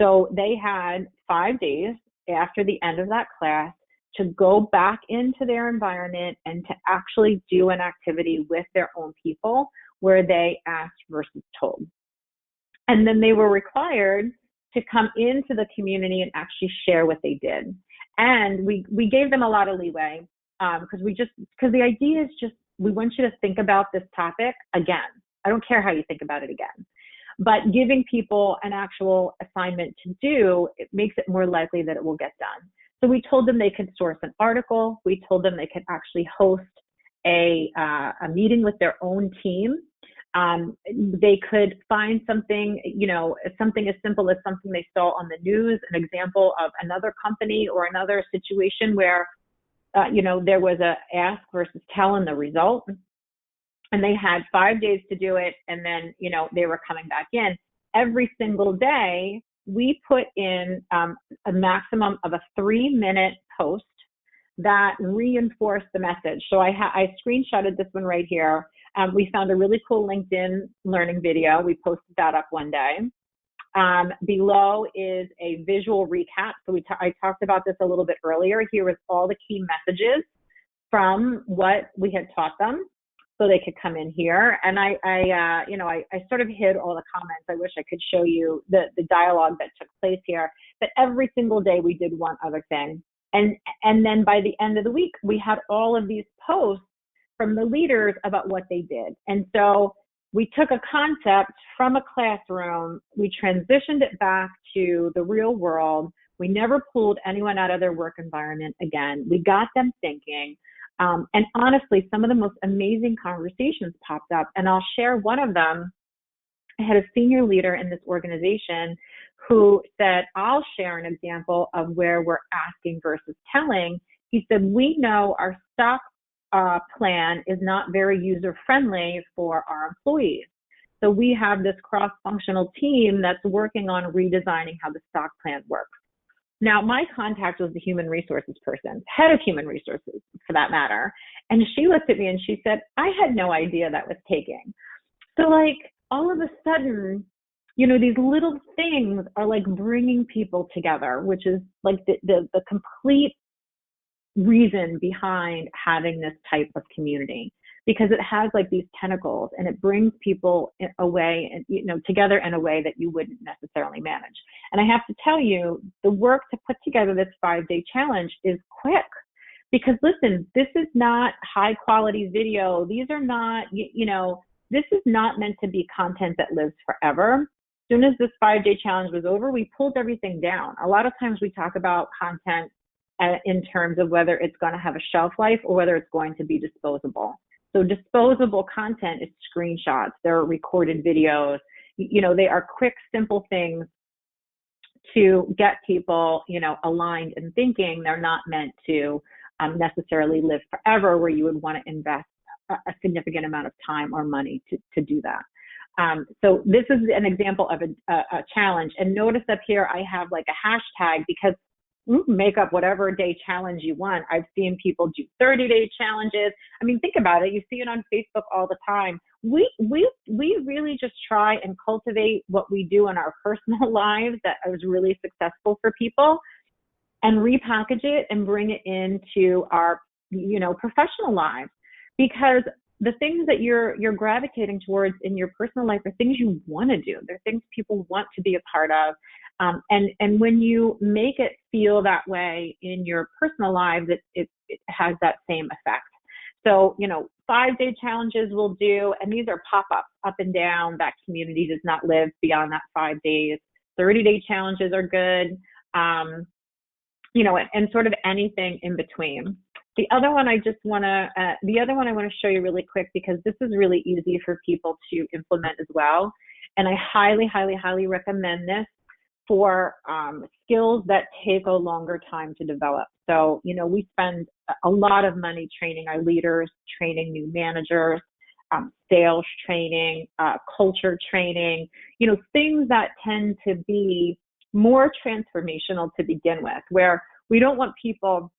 So they had 5 days after the end of that class to go back into their environment and to actually do an activity with their own people where they asked versus told. And then they were required to come into the community and actually share what they did. And we gave them a lot of leeway because the idea is just, we want you to think about this topic again. I don't care how you think about it again. But giving people an actual assignment to do, it makes it more likely that it will get done. So we told them they could source an article. We told them they could actually host a meeting with their own team. They could find something, something as simple as something they saw on the news, an example of another company or another situation where, there was a ask versus tell in the result. And they had 5 days to do it. And then, they were coming back in. Every single day, we put in a maximum of a 3-minute post that reinforced the message. So I screenshotted this one right here. We found a really cool LinkedIn learning video. We posted that up one day. Below is a visual recap. So I talked about this a little bit earlier. Here was all the key messages from what we had taught them, so they could come in here. And I sort of hid all the comments. I wish I could show you the dialogue that took place here. But every single day we did one other thing. And then by the end of the week, we had all of these posts from the leaders about what they did. And so we took a concept from a classroom, we transitioned it back to the real world. We never pulled anyone out of their work environment again. We got them thinking. And honestly, some of the most amazing conversations popped up. And I'll share one of them I had a senior leader in this organization who said, I'll share an example of where we're asking versus telling. He said, we know our stock plan is not very user friendly for our employees. So we have this cross-functional team that's working on redesigning how the stock plan works. Now, my contact was the human resources person, head of human resources for that matter. And she looked at me and she said, I had no idea that was taking. So like all of a sudden, these little things are like bringing people together, which is like the complete reason behind having this type of community, because it has like these tentacles and it brings people away and together in a way that you wouldn't necessarily manage. And I have to tell you, the work to put together this 5-day challenge is quick, because listen, this is not high quality video. These are not, this is not meant to be content that lives forever. As soon as this 5-day challenge was over, we pulled everything down. A lot of times we talk about content in terms of whether it's going to have a shelf life or whether it's going to be disposable. So disposable content is screenshots, they're recorded videos, they are quick, simple things to get people, aligned and thinking. They're not meant to necessarily live forever, where you would want to invest a significant amount of time or money to do that. So this is an example of a challenge. And notice up here, I have like a hashtag, because you can make up whatever day challenge you want. I've seen people do 30-day challenges. I mean, think about it. You see it on Facebook all the time. We really just try and cultivate what we do in our personal lives that was really successful for people, and repackage it and bring it into our, professional lives. Because the things that you're gravitating towards in your personal life are things you want to do. They're things people want to be a part of. And when you make it feel that way in your personal lives, it has that same effect. So, 5-day challenges will do, and these are pop-ups up and down. That community does not live beyond that 5 days. 30-day challenges are good, and sort of anything in between. The other one I want to show you really quick, because this is really easy for people to implement as well. And I highly, highly, highly recommend this for skills that take a longer time to develop. So, we spend a lot of money training our leaders, training new managers, sales training, culture training, things that tend to be more transformational to begin with, where we don't want people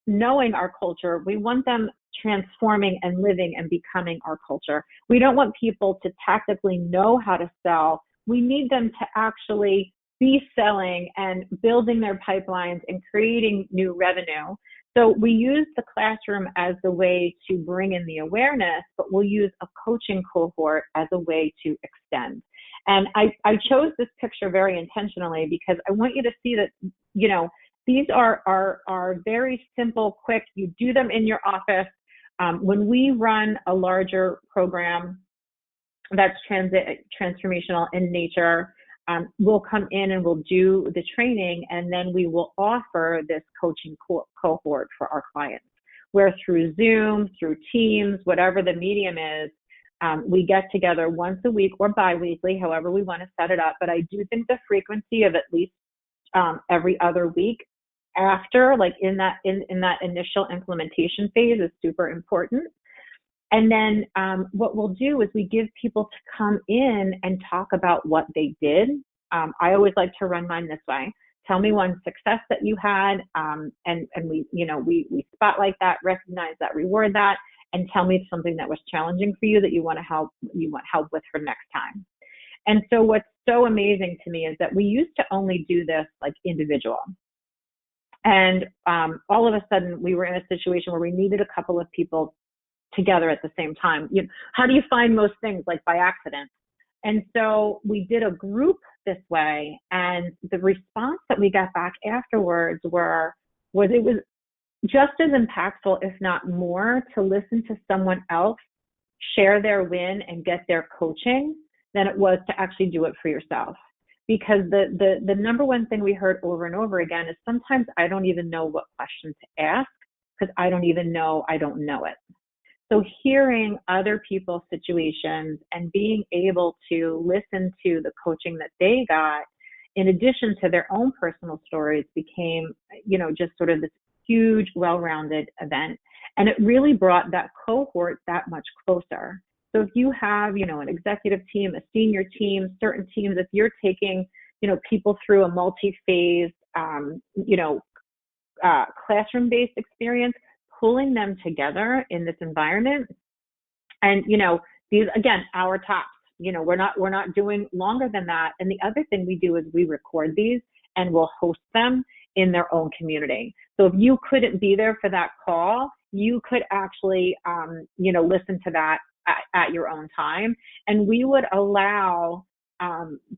knowing our culture. We want them transforming and living and becoming our culture. We don't want people to tactically know how to sell. We need them to actually be selling and building their pipelines and creating new revenue. So we use the classroom as the way to bring in the awareness, but we'll use a coaching cohort as a way to extend. And I chose this picture very intentionally, because I want you to see that, these are very simple, quick. You do them in your office. When we run a larger program that's transformational in nature, we'll come in and we'll do the training, and then we will offer this coaching cohort for our clients, where through Zoom, through Teams, whatever the medium is, we get together once a week or bi-weekly, however we want to set it up. But I do think the frequency of at least every other week after, like in that initial implementation phase, is super important. And then what we'll do is we give people to come in and talk about what they did. I always like to run mine this way. Tell me one success that you had, and we spotlight that, recognize that, reward that, and tell me something that was challenging for you that you want help with for next time. And so what's so amazing to me is that we used to only do this like individual. And all of a sudden we were in a situation where we needed a couple of people together at the same time. How do you find most things? Like by accident. And so we did a group this way, and the response that we got back afterwards was it was just as impactful, if not more, to listen to someone else share their win and get their coaching than it was to actually do it for yourself. Because the number one thing we heard over and over again is, sometimes I don't even know what question to ask, because I don't even know I don't know it. So hearing other people's situations and being able to listen to the coaching that they got in addition to their own personal stories became, just sort of this huge, well-rounded event. And it really brought that cohort that much closer. So if you have, an executive team, a senior team, certain teams, if you're taking, people through a multi-phase, classroom-based experience, pulling them together in this environment. And, these, again, our tops, we're not doing longer than that. And the other thing we do is we record these and we'll host them in their own community. So if you couldn't be there for that call, you could actually, listen to that at your own time. And we would allow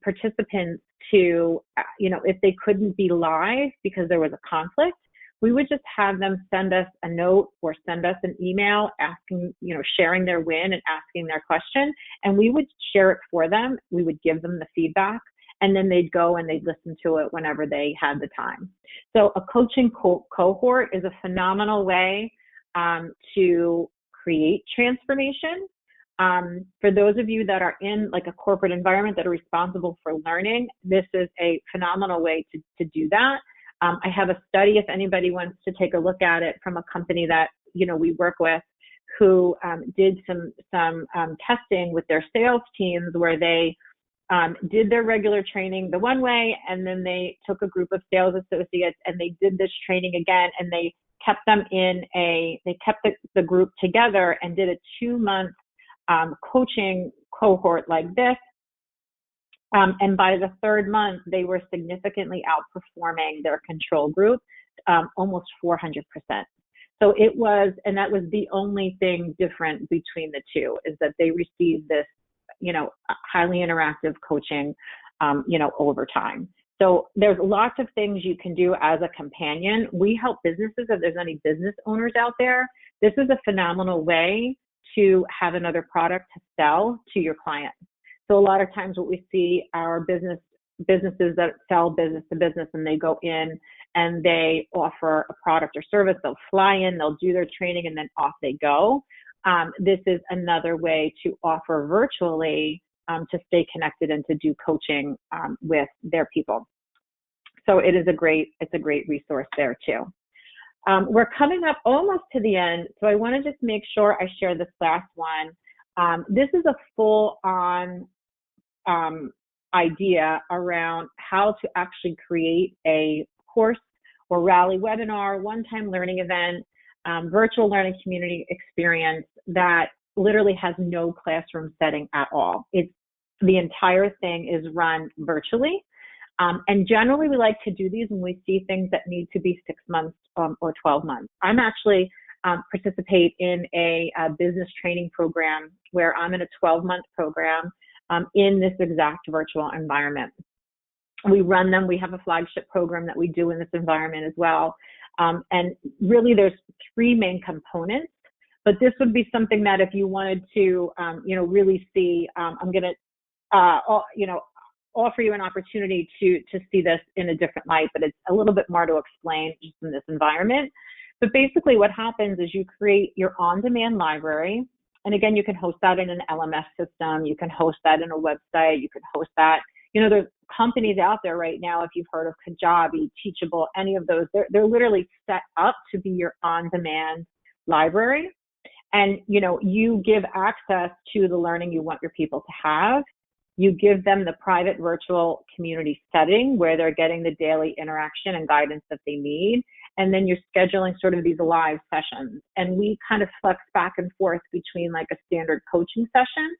participants to, if they couldn't be live because there was a conflict, we would just have them send us a note or send us an email asking, sharing their win and asking their question. And we would share it for them. We would give them the feedback, and then they'd go and they'd listen to it whenever they had the time. So a coaching cohort is a phenomenal way to create transformation. For those of you that are in like a corporate environment that are responsible for learning, this is a phenomenal way to do that. I have a study, if anybody wants to take a look at it, from a company that, we work with, who did some testing with their sales teams where they did their regular training the one way, and then they took a group of sales associates and they did this training again, and they kept them they kept the group together and did a 2-month coaching cohort like this. And by the 3rd month, they were significantly outperforming their control group, almost 400%. So it was, and that was the only thing different between the two, is that they received this, highly interactive coaching, over time. So there's lots of things you can do as a companion. We help businesses. If there's any business owners out there, this is a phenomenal way to have another product to sell to your client. So a lot of times what we see are businesses that sell business to business, and they go in and they offer a product or service. They'll fly in, they'll do their training, and then off they go. This is another way to offer virtually to stay connected and to do coaching with their people. So it's a great resource there too. We're coming up almost to the end, so I want to just make sure I share this last one. This is a full-on idea around how to actually create a course or rally webinar, one-time learning event, virtual learning community experience that literally has no classroom setting at all. The entire thing is run virtually. And generally we like to do these when we see things that need to be 6 months or 12 months. I'm actually participate in a business training program where I'm in a 12-month program in this exact virtual environment. We run them. We have a flagship program that we do in this environment as well. And really there's 3 main components, but this would be something that if you wanted to, really see, I'm going to, offer you an opportunity to see this in a different light, but it's a little bit more to explain just in this environment. But basically what happens is you create your on-demand library. And again, you can host that in an LMS system. You can host that in a website. You can host that. There's companies out there right now, if you've heard of Kajabi, Teachable, any of those, they're literally set up to be your on-demand library. And, you give access to the learning you want your people to have. You give them the private virtual community setting where they're getting the daily interaction and guidance that they need. And then you're scheduling sort of these live sessions. And we kind of flex back and forth between like a standard coaching session,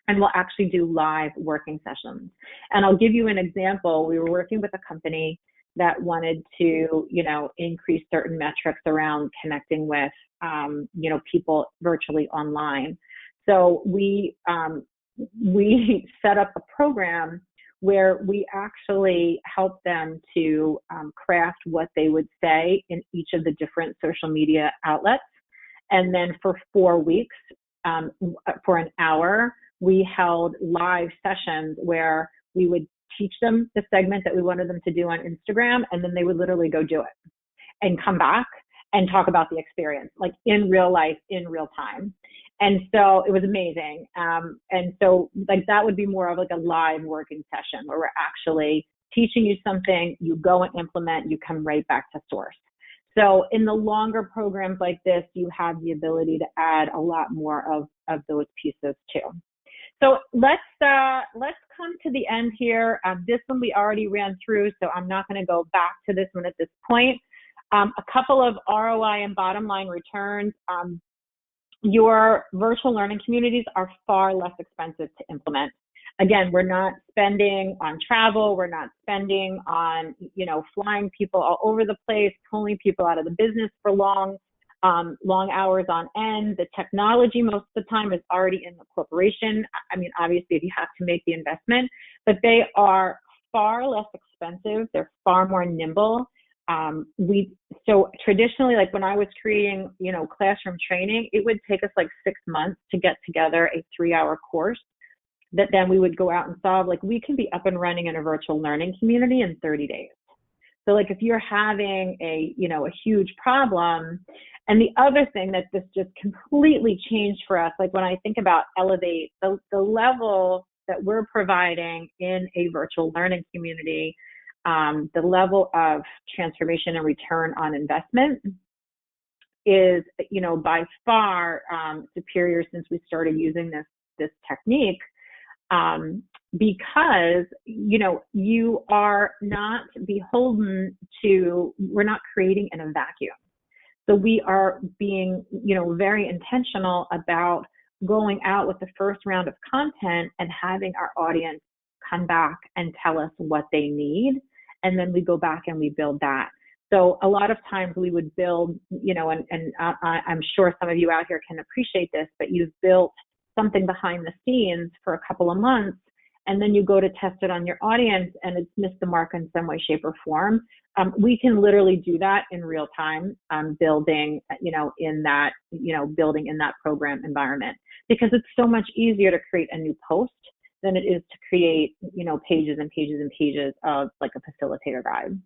and we'll actually do live working sessions. And I'll give you an example. We were working with a company that wanted to, increase certain metrics around connecting with, people virtually online. So we set up a program where we actually help them to craft what they would say in each of the different social media outlets. And then for 4 weeks, for an hour, we held live sessions where we would teach them the segment that we wanted them to do on Instagram, and then they would literally go do it and come back. and talk about the experience, like in real life, in real time. And so it was amazing. And so like that would be more of like a live working session where we're actually teaching you something, you go and implement, you come right back to source. So in the longer programs like this, you have the ability to add a lot more of those pieces too. So let's come to the end here. This one we already ran through, so I'm not going to go back to this one at this point. A couple of ROI and bottom line returns. Your virtual learning communities are far less expensive to implement. Again, we're not spending on travel. We're not spending on, flying people all over the place, pulling people out of the business for long hours on end. The technology most of the time is already in the corporation. I mean, obviously, you have to make the investment, but they are far less expensive. They're far more nimble. So traditionally, like when I was creating, classroom training, it would take us like 6 months to get together a 3-hour course that then we would go out and solve. Like we can be up and running in a virtual learning community in 30 days. So like if you're having a huge problem, and the other thing that this just completely changed for us, like when I think about Elevate, the level that we're providing in a virtual learning community, the level of transformation and return on investment is, by far superior since we started using this technique. Because, you are not beholden to, we're not creating in a vacuum. So we are being, very intentional about going out with the first round of content and having our audience come back and tell us what they need. And then we go back and we build that. So a lot of times we would build, I'm sure some of you out here can appreciate this, but you've built something behind the scenes for a couple of months, and then you go to test it on your audience and it's missed the mark in some way, shape, or form. We can literally do that in real time, building, in that, building in that program environment, because it's so much easier to create a new post than it is to create, pages and pages and pages of like a facilitator guide.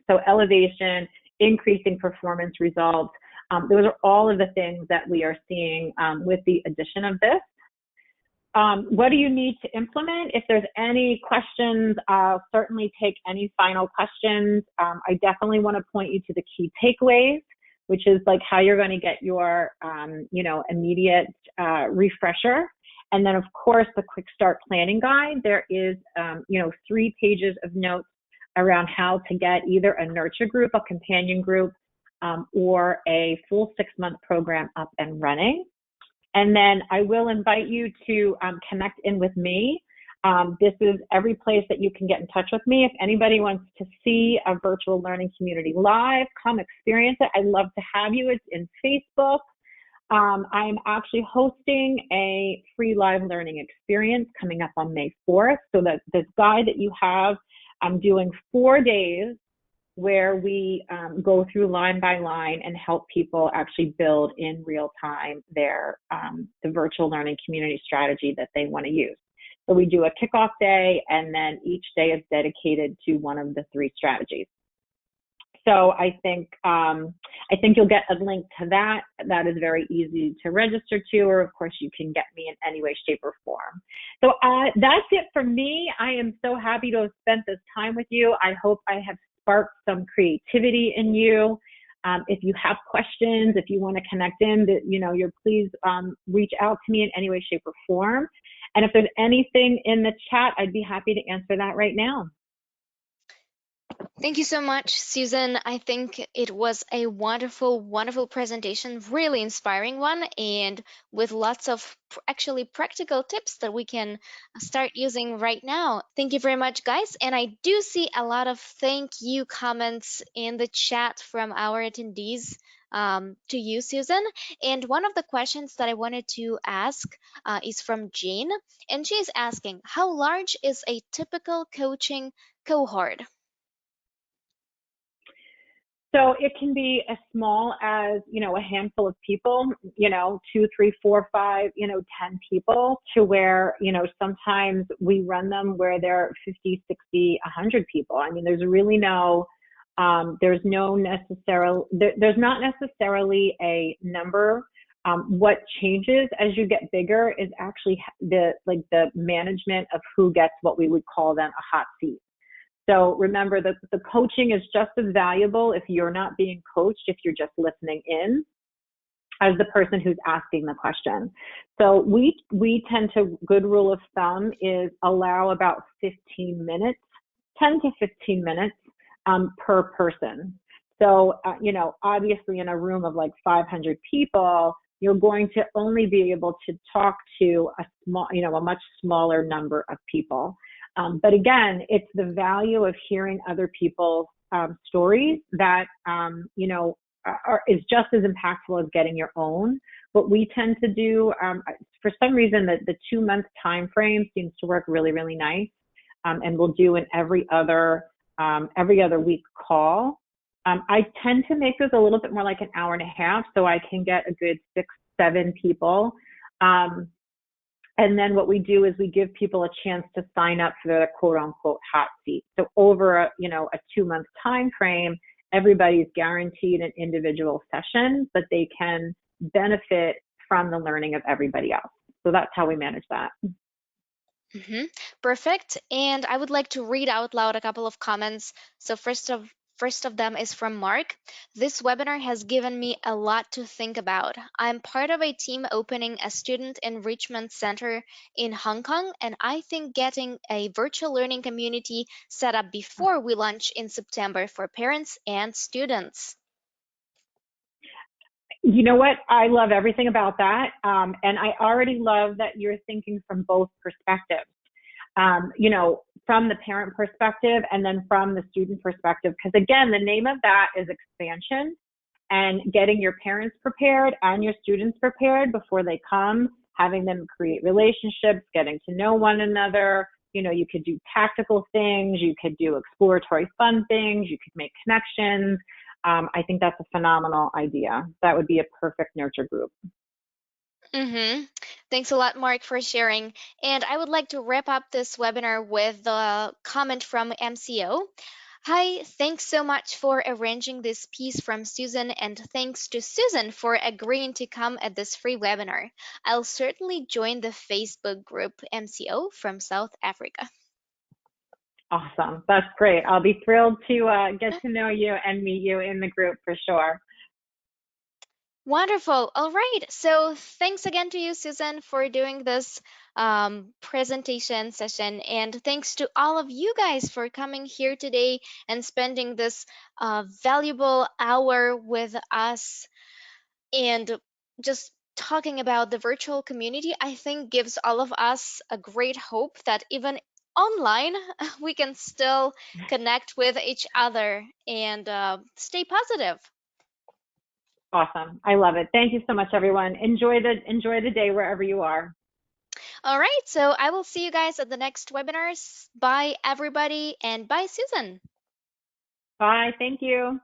So elevation, increasing performance results, those are all of the things that we are seeing with the addition of this. What do you need to implement? If there's any questions, I'll certainly take any final questions. I definitely want to point you to the key takeaways, which is like how you're going to get your, immediate refresher. And then, of course, the quick start planning guide. There is, 3 pages of notes around how to get either a nurture group, a companion group, or a full 6-month program up and running. And then I will invite you to connect in with me. This is every place that you can get in touch with me. If anybody wants to see a virtual learning community live, come experience it. I'd love to have you. It's in Facebook. I'm actually hosting a free live learning experience coming up on May 4th. So that this guide that you have, I'm doing 4 days where we go through line by line and help people actually build in real time their the virtual learning community strategy that they want to use. So we do a kickoff day, and then each day is dedicated to one of the 3 strategies. So I think you'll get a link to that. That is very easy to register to, or of course you can get me in any way, shape, or form. So that's it for me. I am so happy to have spent this time with you. I hope I have sparked some creativity in you. If you have questions, if you want to connect in, please reach out to me in any way, shape, or form. And if there's anything in the chat, I'd be happy to answer that right now. Thank you so much, Susan. I think it was a wonderful, wonderful presentation, really inspiring one, and with lots of actually practical tips that we can start using right now. Thank you very much, guys. And I do see a lot of thank you comments in the chat from our attendees to you, Susan. And one of the questions that I wanted to ask is from Jane, and she is asking, how large is a typical coaching cohort? So it can be as small as, a handful of people, 2, 3, 4, 5, 10 people, to where, sometimes we run them where there are 50, 60, 100 people. I mean, there's really no There's there's not necessarily a number. What changes as you get bigger is actually the management of who gets what we would call then a hot seat. So remember that the coaching is just as valuable if you're not being coached, if you're just listening in, as the person who's asking the question. So we tend to, good rule of thumb is allow about 15 minutes, 10 to 15 minutes per person. So, obviously in a room of like 500 people, you're going to only be able to talk to a much smaller number of people. But again, it's the value of hearing other people's stories that, is just as impactful as getting your own. What we tend to do, for some reason, the 2 month time frame seems to work really, really nice. And we'll do an every other week call. I tend to make those a little bit more like an hour and a half, so I can get a good 6, 7 people. And then what we do is we give people a chance to sign up for the quote unquote hot seat. So over a 2 month time frame, everybody's guaranteed an individual session, but they can benefit from the learning of everybody else. So that's how we manage that. hmm Perfect. And I would like to read out loud a couple of comments. So first of them is from Mark. This webinar has given me a lot to think about. I'm part of a team opening a student enrichment center in Hong Kong, and I think getting a virtual learning community set up before we launch in September for parents and students. You know what? I love everything about that. And I already love that you're thinking from both perspectives. From the parent perspective and then from the student perspective. Because again, the name of that is expansion and getting your parents prepared and your students prepared before they come, having them create relationships, getting to know one another. You could do tactical things, you could do exploratory fun things, you could make connections. I think that's a phenomenal idea. That would be a perfect nurture group. Mm-hmm. Thanks a lot, Mark, for sharing. And I would like to wrap up this webinar with the comment from MCO. Hi, thanks so much for arranging this piece from Susan, and thanks to Susan for agreeing to come at this free webinar. I'll certainly join the Facebook group MCO from South Africa. Awesome. That's great. I'll be thrilled to get to know you and meet you in the group for sure. Wonderful. All right. So thanks again to you, Susan, for doing this presentation session. And thanks to all of you guys for coming here today and spending this valuable hour with us and just talking about the virtual community. I think gives all of us a great hope that even online we can still connect with each other and stay positive. Awesome. I love it. Thank you so much, everyone. Enjoy the day wherever you are. All right, so I will see you guys at the next webinars. Bye, everybody, and bye, Susan. Bye. Thank you.